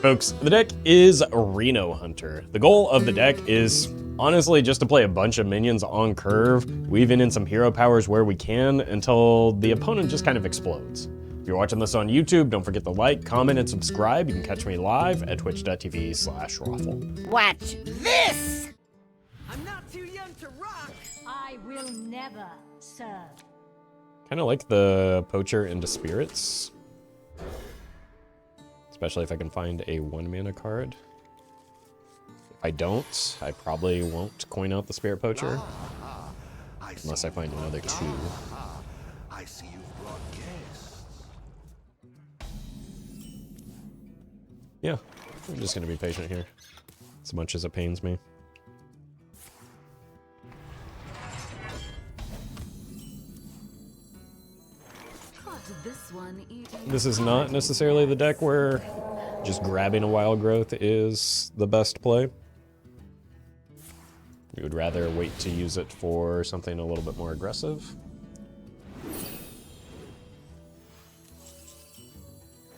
Folks, the deck is Reno Hunter. The goal of the deck is honestly just to play a bunch of minions on curve, weaving in some hero powers where we can until the opponent just kind of explodes. If you're watching this on YouTube, don't forget to like, comment, and subscribe. You can catch me live at twitch.tv/Roffle. Watch this! I'm not too young to rock! I will never serve. Kind of like the Poacher into Spirits. Especially if I can find a 1-mana card. If I don't, I probably won't coin out the Spirit Poacher. Unless I find another 2. I see you've brought guests. Yeah, I'm just going to be patient here. As much as it pains me. This is not necessarily the deck where just grabbing a Wild Growth is the best play. We would rather wait to use it for something a little bit more aggressive.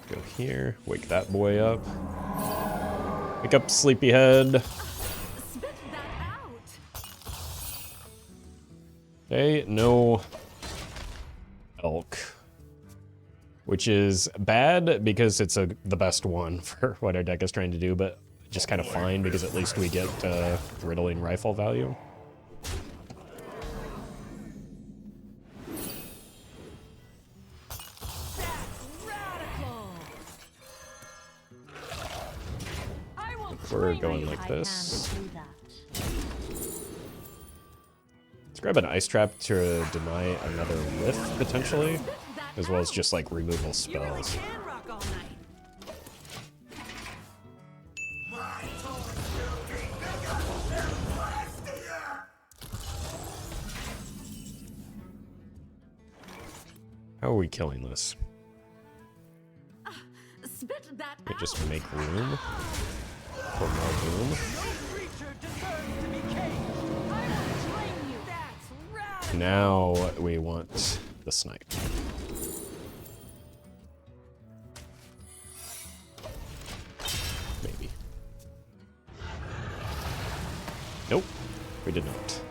Go here, wake that boy up. Wake up, sleepyhead. Okay, no elk. Which is bad because it's the best one for what our deck is trying to do, but just kind of fine because at least we get riddling rifle value. If we're going like this. Let's grab an ice trap to deny another lift potentially. As well as just like removal spells. How are we killing this? We just make room for more room. Now we want the snipe. Maybe. Nope, we did not.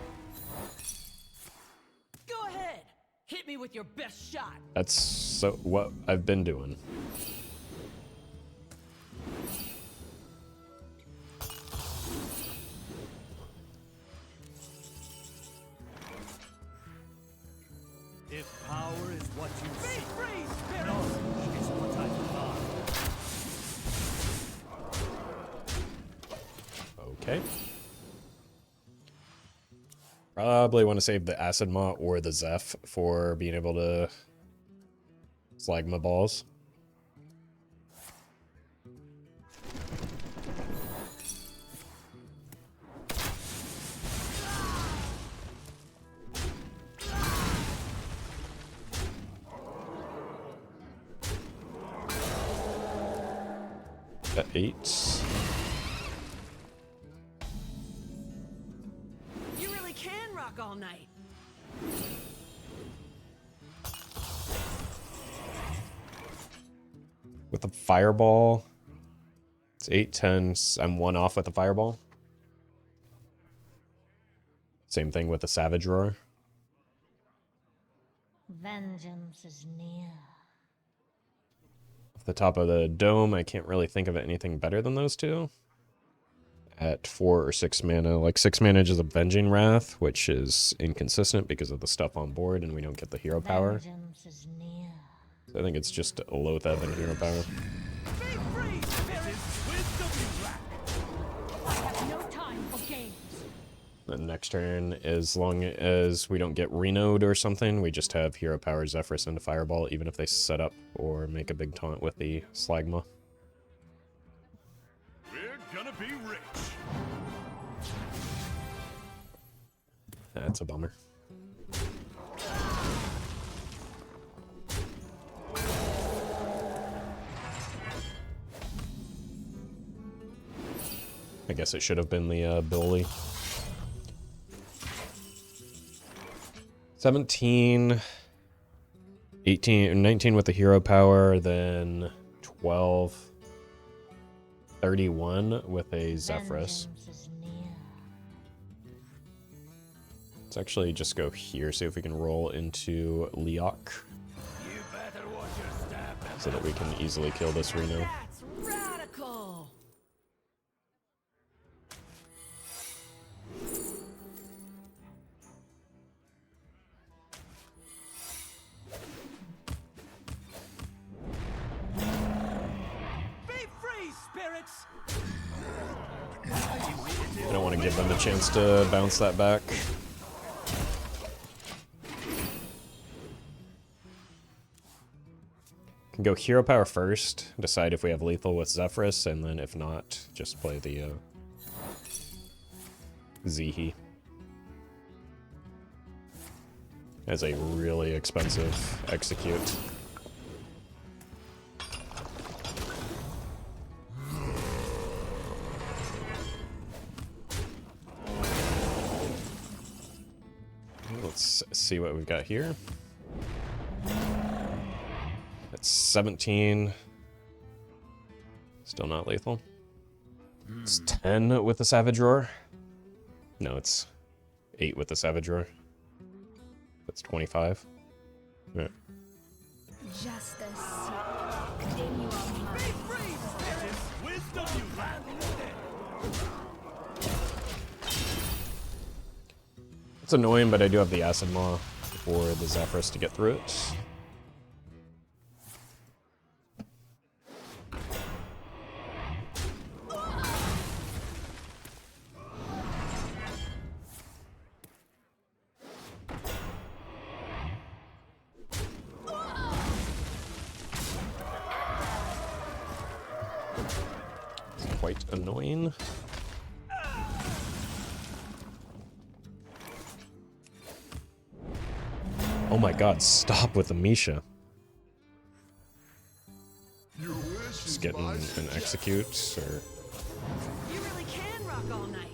Go ahead! Hit me with your best shot! That's so what I've been doing. If power is what you seek, knowledge is what I demand. Okay. Probably want to save the Acid Maw or the Zeph for being able to Slagma balls. At 8. You really can rock all night. With a fireball, it's 8, 10. I'm 1 off with a fireball. Same thing with the Savage Roar. Vengeance is near. Off the top of the dome, I can't really think of anything better than those two. At 4 or 6 mana, like 6 mana is Avenging Wrath, which is inconsistent because of the stuff on board, and we don't get the hero power. Vengeance is near. So I think it's just Loatheb and hero power. I have no time for games. Then next turn, as long as we don't get Reno'd or something, we just have hero power Zephyrus into Fireball, even if they set up or make a big taunt with the Slagma. We're gonna be rich. That's a bummer. I guess it should have been the Billy. 17, 18, 19 with the hero power, then 12. 31 with a Zephyrus. Vengeance is near. Let's actually just go here, see if we can roll into Leok, You better watch your step. so that we can easily kill this Reno. That's radical. Be free, spirits. I don't want to give them a chance to bounce that back. Can go hero power first, decide if we have lethal with Zephyrus, and then if not, just play the Zehi. As a really expensive execute. Let's see what we've got here. That's 17. Still not lethal. It's 10 with the Savage Roar. No, it's 8 with the Savage Roar. That's 25. Yeah. Justice. Then you are mine. Be free, spirits. Wisdom, you land. It's annoying, but I do have the Acid Maw for the Zephyrus to get through it. It's quite annoying. Oh my god, stop with the Misha. Just getting an execute, or... You really can rock all night.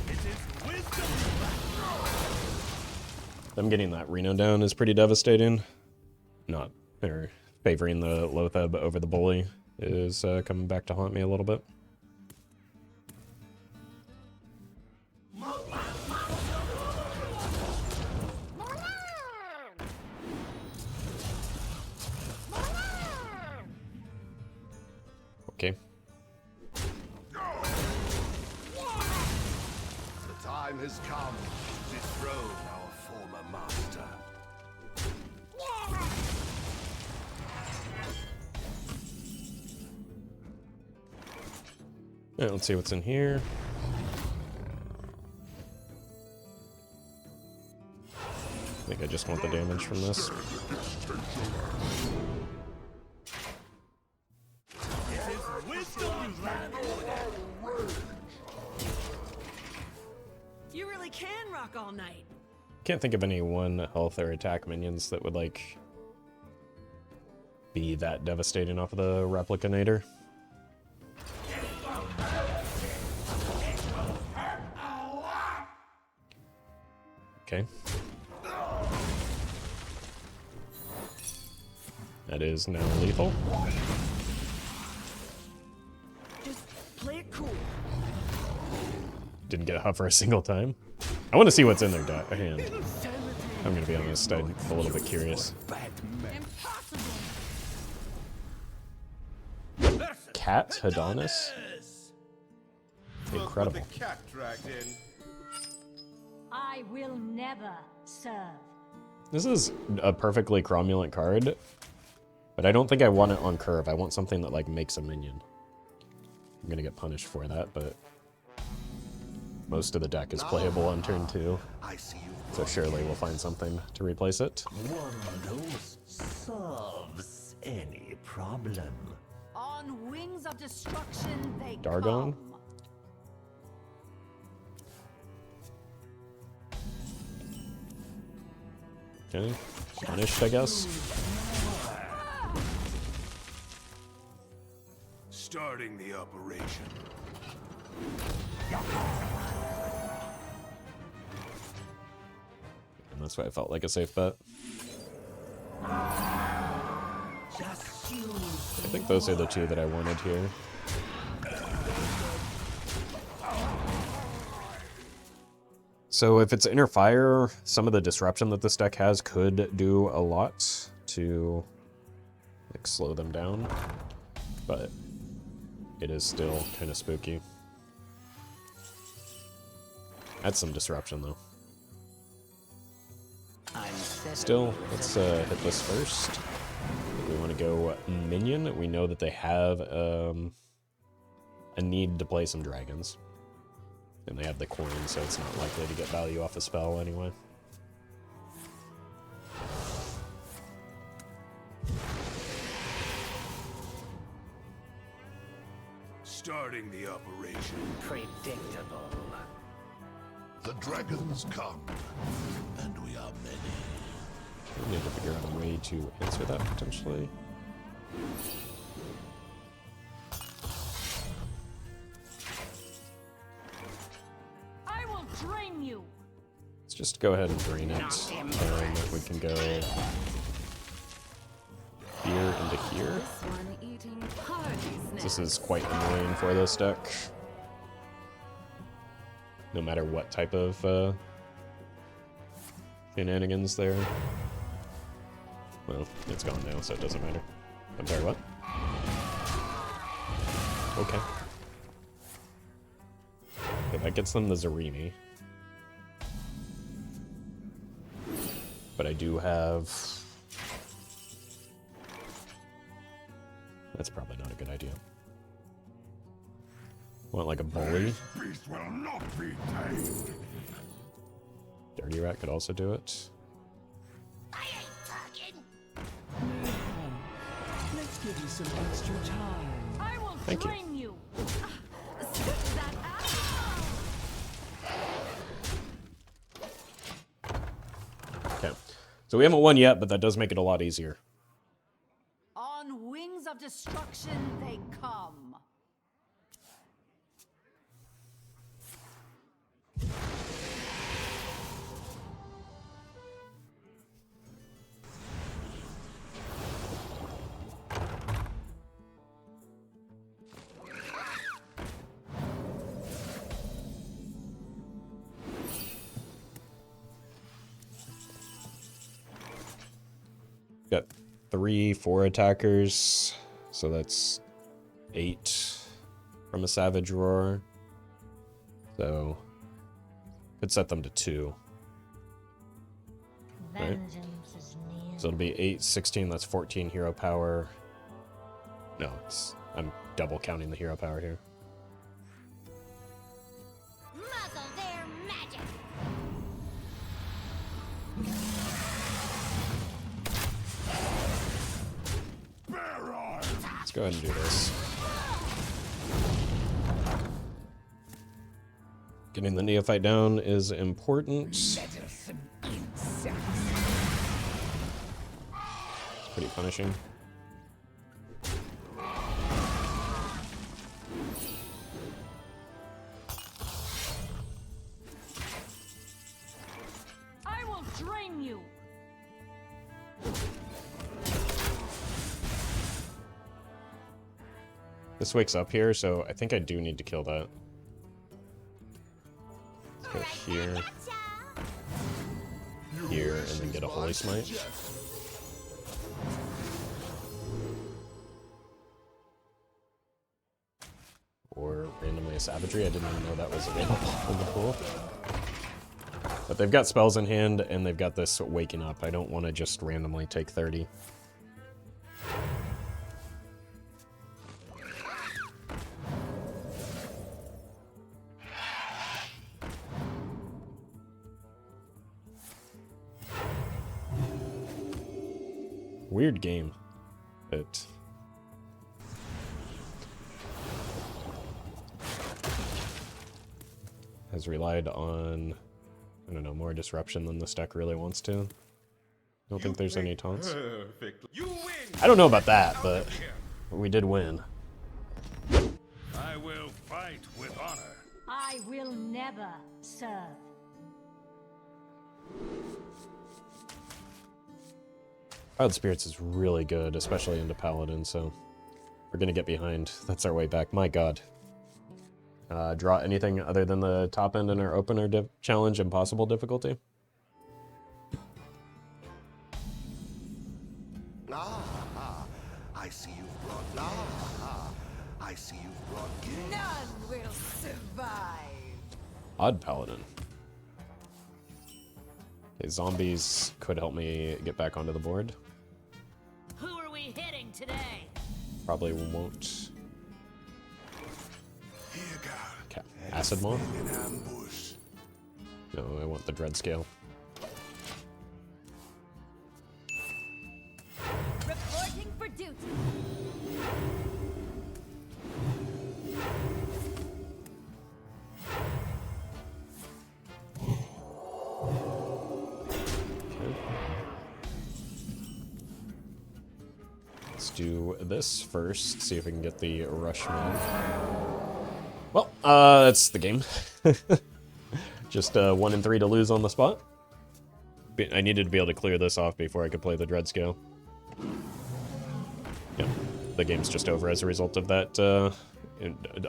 It is wisdom. Them getting that Reno down is pretty devastating. Not, or favoring the Lotheb over the Bully is coming back to haunt me a little bit. Okay. The time has come to dethrone our former master. Yeah, let's see what's in here. I think I just want the damage from this. Wisdom, you land. You really can rock all night. Can't think of any one health or attack minions that would, like, be that devastating off of the Replicanator. Okay. That is now lethal. Just play it cool. Didn't get a Huffer a single time. I want to see what's in their hand. I'm gonna be honest, I'm a little bit curious. Impossible. Cat Adonis? Incredible. The cat dragged in. I will never serve. This is a perfectly cromulent card, but I don't think I want it on curve. I want something that, like, makes a minion. I'm gonna get punished for that, but most of the deck is playable on turn 2, I see you. so surely we'll find something to replace it. One dose solves any problem. On wings of destruction, they Dargon? come. Okay, punished, I guess. Starting the operation. And that's why I felt like a safe bet. Just I think those are the two that I wanted here. So if it's Inner Fire, some of the disruption that this deck has could do a lot to like slow them down, but it is still kind of spooky. That's some disruption though. Still, let's hit this first. We want to go minion. We know that they have a need to play some dragons. And they have the coin, so it's not likely to get value off a spell anyway. Starting the operation. Predictable. The dragons come, and we are many. We need to figure out a way to answer that potentially. I will drain you. Let's just go ahead and drain it. And we can go here into here. This is quite annoying for this deck. No matter what type of shenanigans there. Well, it's gone now, so it doesn't matter. I'm sorry, what? Okay. Okay, that gets them the Zarimi. But I do have... That's probably not a good idea. Want like a bully? Beast will not be tamed. Dirty Rat could also do it. I ain't talking. Let's give you some extra time. I will Thank you. drain you. Okay. So we haven't won yet, but that does make it a lot easier. On wings of destruction they come. Got 3 4 attackers, so that's 8 from a Savage Roar. So could set them to 2. Right. Vengeance is near. So it'll be 8, 16, that's 14 hero power. No, I'm double counting the hero power here. Muzzle their magic. Let's go ahead and do this. Getting the Neophyte down is important. It's pretty punishing. I will drain you. This wakes up here, so I think I do need to kill that. Let's go here, here, and then get a Holy Smite. Or randomly a Savagery. I didn't even know that was available in the pool. But they've got spells in hand, and they've got this waking up. I don't want to just randomly take 30. Weird game. It has relied on, I don't know, more disruption than this deck really wants to. I don't think there's any taunts. I don't know about that, but we did win. I will fight with honor. I will never serve. Wild Spirits is really good, especially into Paladin, so we're gonna get behind. That's our way back. My god. Draw anything other than the top end in our opener challenge, impossible difficulty? I see you've brought. I see you've brought game. None will survive. Odd Paladin. Okay, zombies could help me get back onto the board. Who are we hitting today? Probably won't. Here, God. Okay. Acid Maw? In ambush. No, I want the Dread Scale. Reporting for duty. Let's do this first, see if we can get the Rush Man. Well, that's the game. Just 1 and 3 to lose on the spot. I needed to be able to clear this off before I could play the Dread Scale. Yeah, the game's just over as a result of that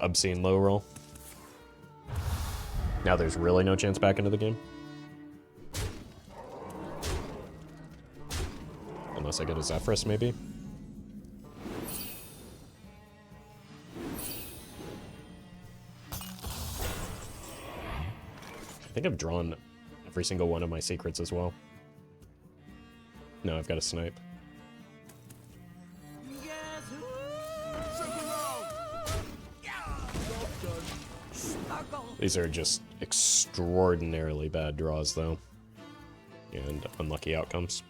obscene low roll. Now there's really no chance back into the game. Unless I get a Zephyrus, maybe. I think I've drawn every single one of my secrets as well. No, I've got a snipe. These are just extraordinarily bad draws, though. And unlucky outcomes.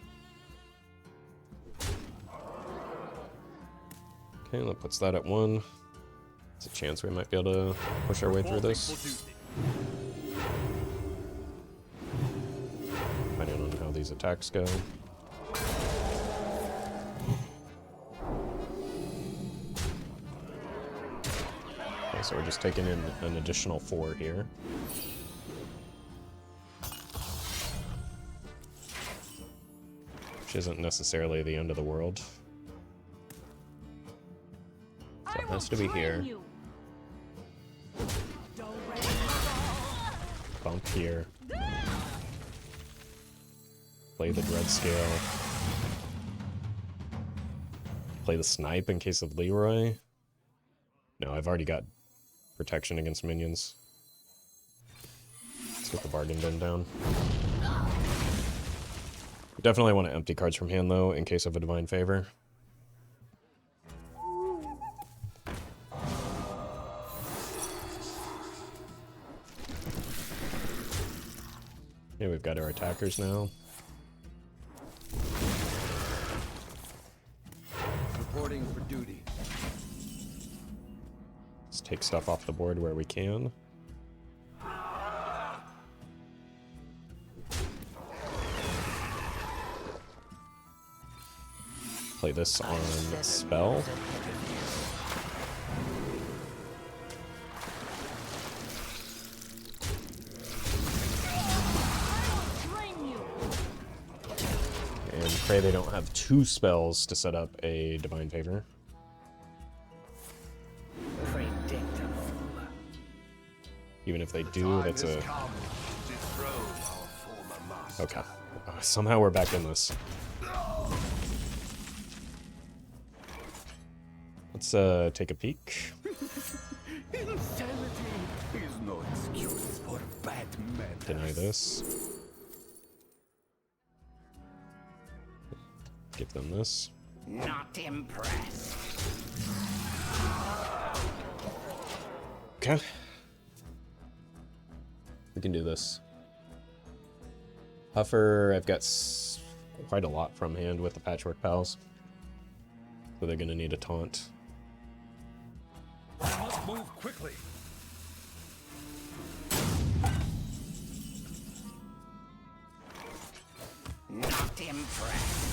Okay, that puts that at 1. There's a chance we might be able to push our way through this. Depending on how these attacks go. Okay, so we're just taking in an additional 4 here. Which isn't necessarily the end of the world. So it has to be here. Bump here. Play the Dread Scale. Play the Snipe in case of Leroy. No, I've already got protection against minions. Let's get the bargain bin down. We definitely want to empty cards from hand, though, in case of a Divine Favor. Yeah, we've got our attackers now. Reporting for duty. Let's take stuff off the board where we can. Play this on spell. And pray they don't have 2 spells to set up a Divine Favor. Even if they do, that's a... Okay. Somehow we're back in this. Let's take a peek. Insanity is no excuse for bad men. Deny this. Give them this. Not impressed. Okay. We can do this. Huffer, I've got quite a lot from hand with the Patchwork Pals. So they're gonna need a taunt. I must move quickly. Not impressed.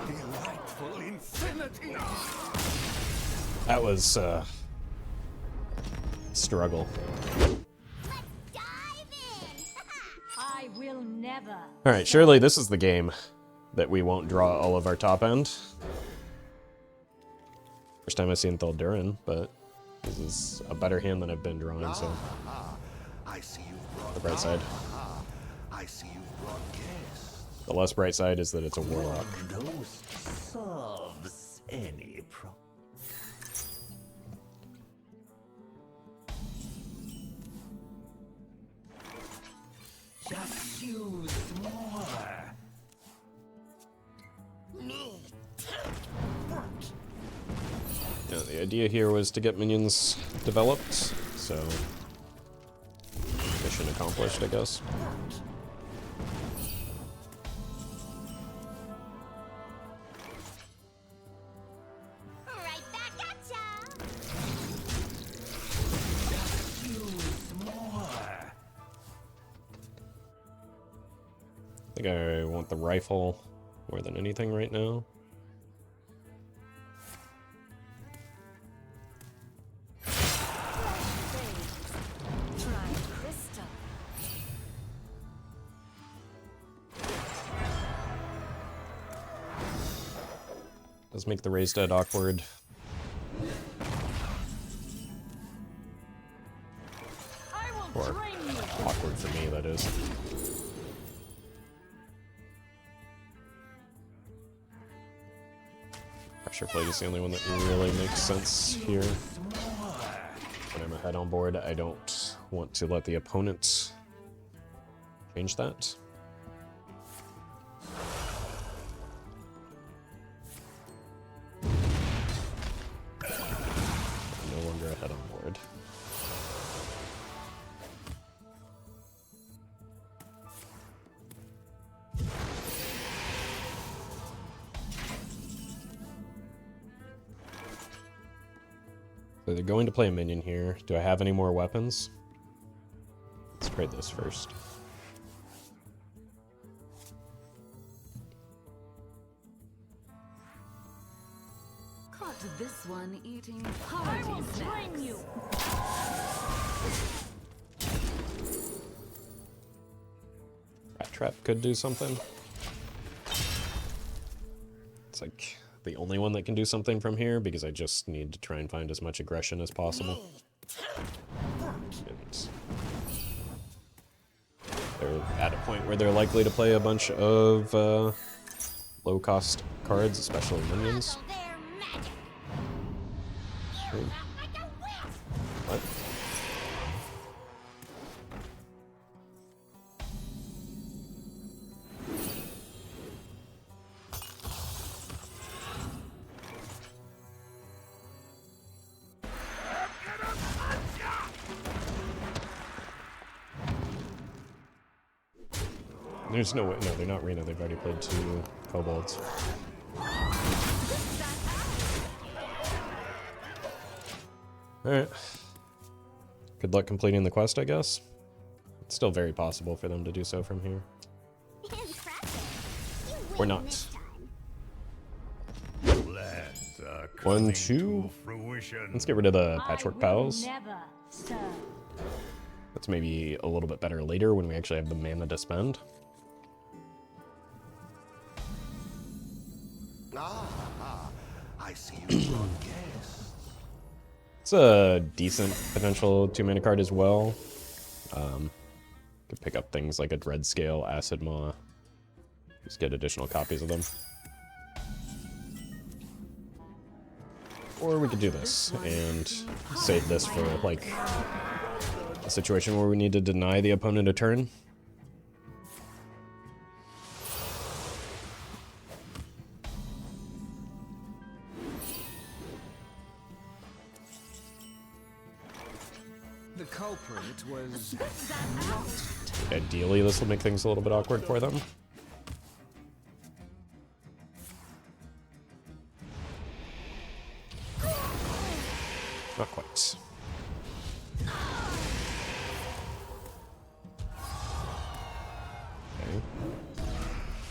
Delightful insanity. That was struggle. I will never never. All right, surely this is the game that we won't draw all of our top end. First time I've seen Thuldurin, but this is a better hand than I've been drawing, so. I see you've brought The bright side. I see you've brought guests. The less bright side is that it's a warlock. Ghost solves any problem. Just use more. Yeah, the idea here was to get minions developed, so mission accomplished, I guess. Right back at ya! Use more. I think I want the rifle more than anything right now. Try crystal. Does make the raised dead awkward. I will Or drain you. awkward for me, that is. Pressure plate is the only one that really makes sense here. When I'm ahead on board, I don't want to let the opponent change that. I'm no longer ahead on board. So they're going to play a minion here. Do I have any more weapons? Let's trade this first. Caught this one eating I will party drain you. Rat Trap could do something. It's like the only one that can do something from here because I just need to try and find as much aggression as possible. And they're at a point where they're likely to play a bunch of low-cost cards, especially minions. Their magic. Sure. Like a whip. What? There's no way. No, they're not Reno. They've already played 2 kobolds. Alright. Good luck completing the quest, I guess. It's still very possible for them to do so from here. Impressive. You Or win not. this time. Plans are 1, coming 2. to fruition. Let's get rid of the I patchwork will pals. never serve. That's maybe a little bit better later when we actually have the mana to spend. I see you've brought guests. It's a decent potential 2-mana card as well. Could pick up things like a Dread Scale, Acid Maw. Just get additional copies of them. Or we could do this and save this for like a situation where we need to deny the opponent a turn. The culprit was Ideally, this will make things a little bit awkward for them. Not quite. Okay.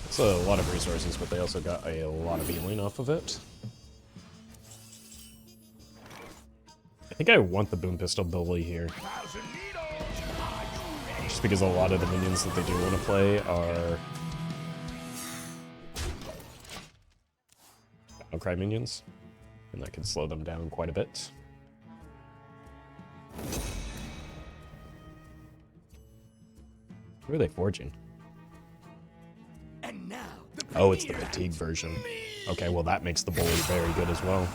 That's a lot of resources, but they also got a lot of healing off of it. I think I want the Boom Pistol Billy here. Just because a lot of the minions that they do want to play are Battlecry minions, and that can slow them down quite a bit. Who are they forging? And now, Oh, it's the fatigue version. Okay, well that makes the bully very good as well.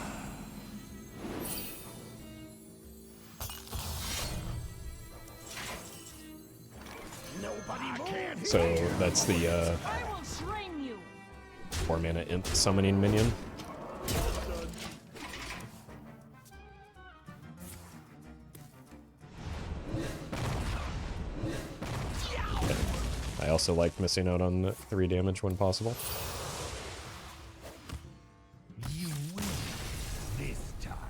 So that's the I will train you. 4 mana imp summoning minion. Okay. I also like missing out on 3 damage when possible. you win this time.